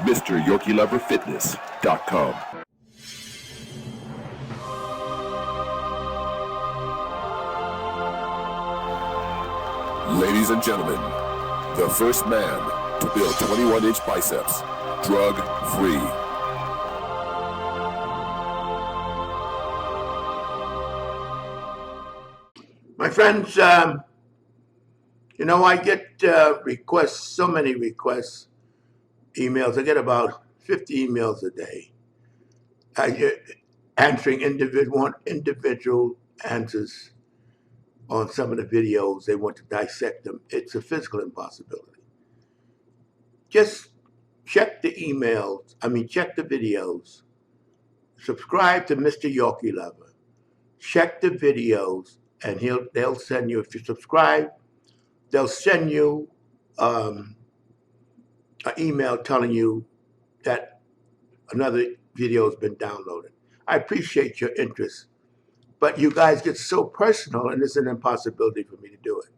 MrYorkieLoverFitness.com. Ladies and gentlemen, the first man to build 21-inch biceps, drug-free. My friends, you know, I get requests, so many requests, emails. I get about 50 emails a day. I get answering individual answers on some of the videos. They want to dissect them. It's a physical impossibility. Just check the emails. Check the videos. Subscribe to Mr. Yorkie Lover. Check the videos, and they'll send you, if you subscribe, they'll send you an email telling you that another video has been downloaded. I appreciate your interest, but you guys get so personal, and it's an impossibility for me to do it.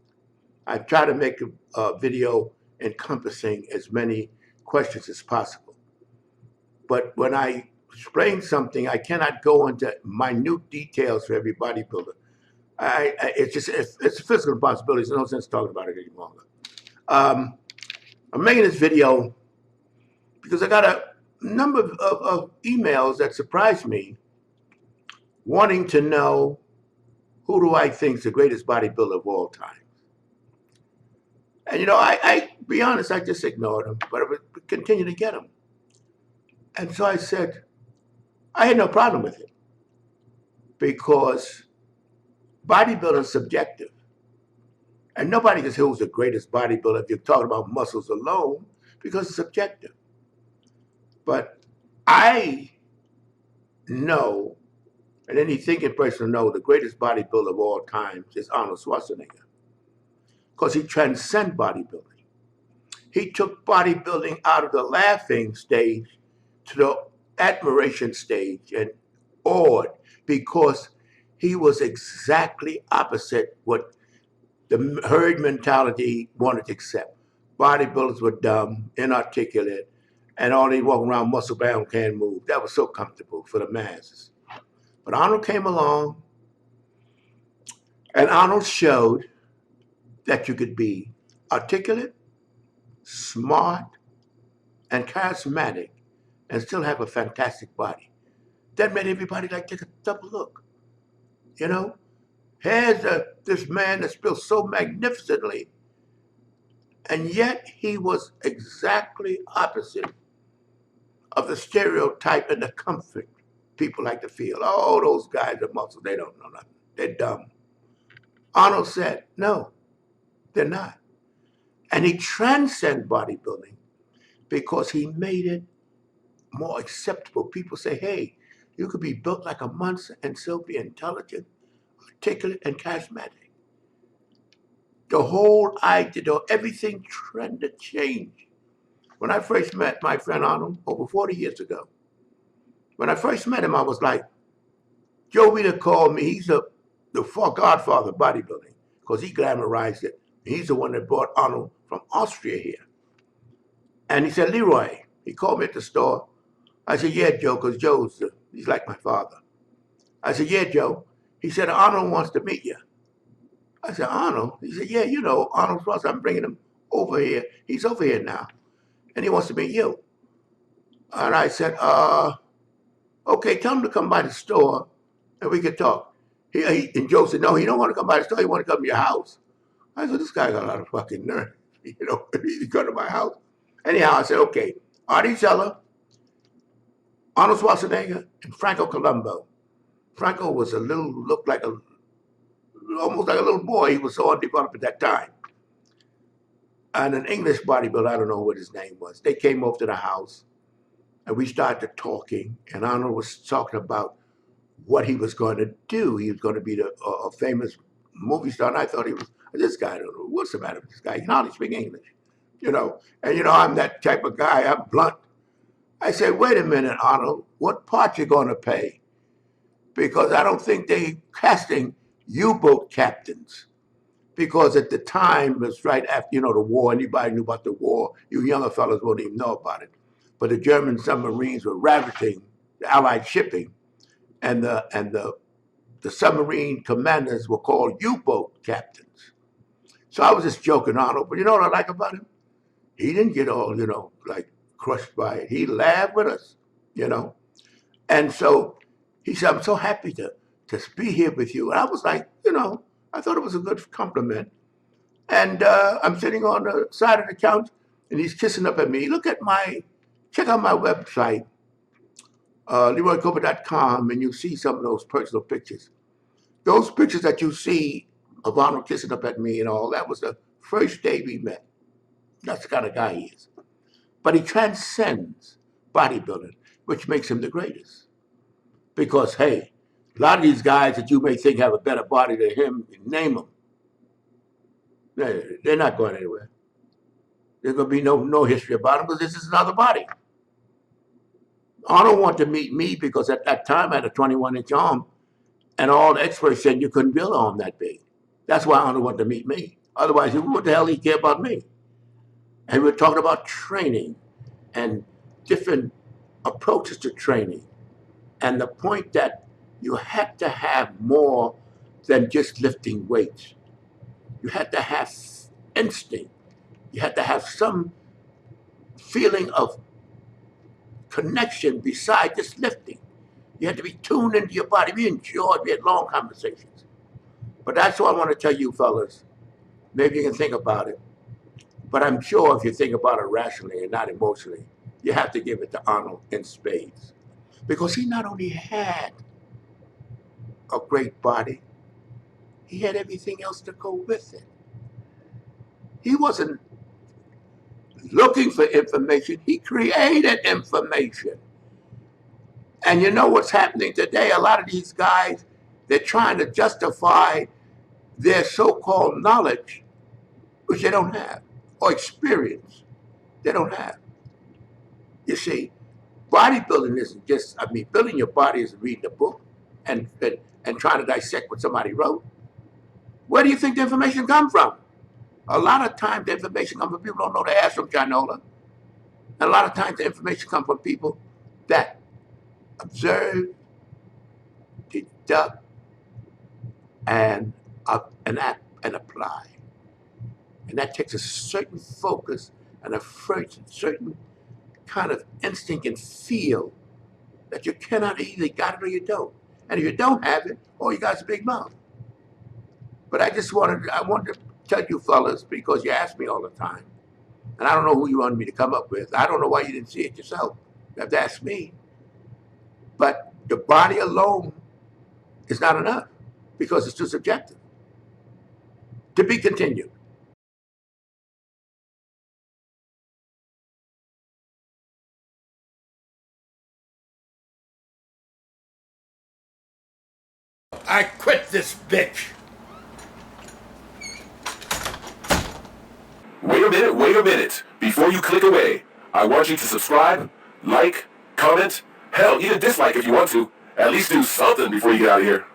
I try to make a video encompassing as many questions as possible. But when I explain something, I cannot go into minute details for every bodybuilder. It's a physical impossibility. There's no sense talking about it any longer. I'm making this video because I got a number of emails that surprised me, wanting to know who do I think is the greatest bodybuilder of all time. And you know, I be honest, I just ignored them, but I would continue to get them. And so I said, I had no problem with it, because bodybuilding is subjective. And nobody can say who's the greatest bodybuilder if you're talking about muscles alone, because it's subjective. But I know, and any thinking person will know, the greatest bodybuilder of all time is Arnold Schwarzenegger, because he transcended bodybuilding. He took bodybuilding out of the laughing stage to the admiration stage, and awed, because he was exactly opposite what the herd mentality wanted to accept. Bodybuilders were dumb, inarticulate, and all they walk around muscle bound, can't move. That was so comfortable for the masses. But Arnold came along, and Arnold showed that you could be articulate, smart, and charismatic, and still have a fantastic body. That made everybody like take a double look. You know, here's this man that's built so magnificently, and yet he was exactly opposite of the stereotype and the comfort people like to feel. Oh, those guys are muscles, they don't know nothing. They're dumb. Arnold said, no, they're not. And he transcended bodybuilding because he made it more acceptable. People say, hey, you could be built like a monster and still be intelligent, articulate, and charismatic. The whole idea, everything trended change. When I first met my friend Arnold over 40 years ago, when I first met him, I was like, Joe called me, he's the godfather of bodybuilding, because he glamorized it. He's the one that brought Arnold from Austria here. And he said, Leroy, he called me at the store. I said, yeah, Joe, because he's like my father. I said, yeah, Joe. He said, Arnold wants to meet you. I said, Arnold? He said, yeah, you know, Arnold Schwarzenegger, I'm bringing him over here. He's over here now, and he wants to meet you. And I said, okay, tell him to come by the store, and we could talk. And Joe said, no, he don't want to come by the store. He want to come to your house. I said, this guy got a lot of fucking nerve. You know, he's going to my house. Anyhow, I said, okay, Artie Zeller, Arnold Schwarzenegger, and Franco Columbu. Franco was looked like almost like a little boy. He was so undeveloped at that time. And an English bodybuilder, I don't know what his name was. They came over to the house, and we started talking, and Arnold was talking about what he was going to do. He was going to be a famous movie star, and I thought this guy, I don't know, what's the matter with this guy? He can hardly speak English, you know. And, you know, I'm that type of guy. I'm blunt. I said, wait a minute, Arnold, what part you going to pay? Because I don't think they casting U-boat captains. Because at the time, it was right after, you know, the war. Anybody knew about the war. You younger fellas won't even know about it. but the German submarines were ravaging the Allied shipping, and the submarine commanders were called U-boat captains. So I was just joking Arnold, but you know what I like about him? He didn't get all, like crushed by it. He laughed with us, you know. And so he said, I'm so happy to be here with you. And I was like, I thought it was a good compliment. And I'm sitting on the side of the couch, and he's kissing up at me. Check out my website, LeroyColbert.com, and you'll see some of those personal pictures. Those pictures that you see of Arnold kissing up at me and all, that was the first day we met. That's the kind of guy he is. But he transcends bodybuilding, which makes him the greatest. Because, hey, a lot of these guys that you may think have a better body than him, name them. They're not going anywhere. There's going to be no history about them because this is another body. Arnold wanted to meet me because at that time I had a 21-inch arm, and all the experts said you couldn't build an arm that big. That's why Arnold wanted to meet me. Otherwise, what the hell he care about me? And we were talking about training and different approaches to training. And the point that you had to have more than just lifting weights. You had to have instinct. You had to have some feeling of connection beside just lifting. You had to be tuned into your body. We had long conversations. But that's what I want to tell you fellas. Maybe you can think about it. But I'm sure if you think about it rationally and not emotionally, you have to give it to Arnold in spades. Because he not only had a great body, he had everything else to go with it. He wasn't looking for information, he created information. And you know what's happening today? A lot of these guys, they're trying to justify their so-called knowledge, which they don't have, or experience they don't have. You see, bodybuilding isn't just, building your body isn't reading a book and trying to dissect what somebody wrote. Where do you think the information comes from? A lot of times the information comes from people who don't know the ass from Chinola. And a lot of times the information comes from people that observe, deduct, and apply. And that takes a certain focus and a certain kind of instinct and feel that you cannot either got it or you don't. And if you don't have it, you got a big mouth. But I wanted to tell you fellas, because you ask me all the time, and I don't know who you wanted me to come up with. I don't know why you didn't see it yourself. You have to ask me. But the body alone is not enough because it's too subjective. To be continued. I quit this bitch. Wait a minute. Before you click away, I want you to subscribe, like, comment, hell, even dislike if you want to. At least do something before you get out of here.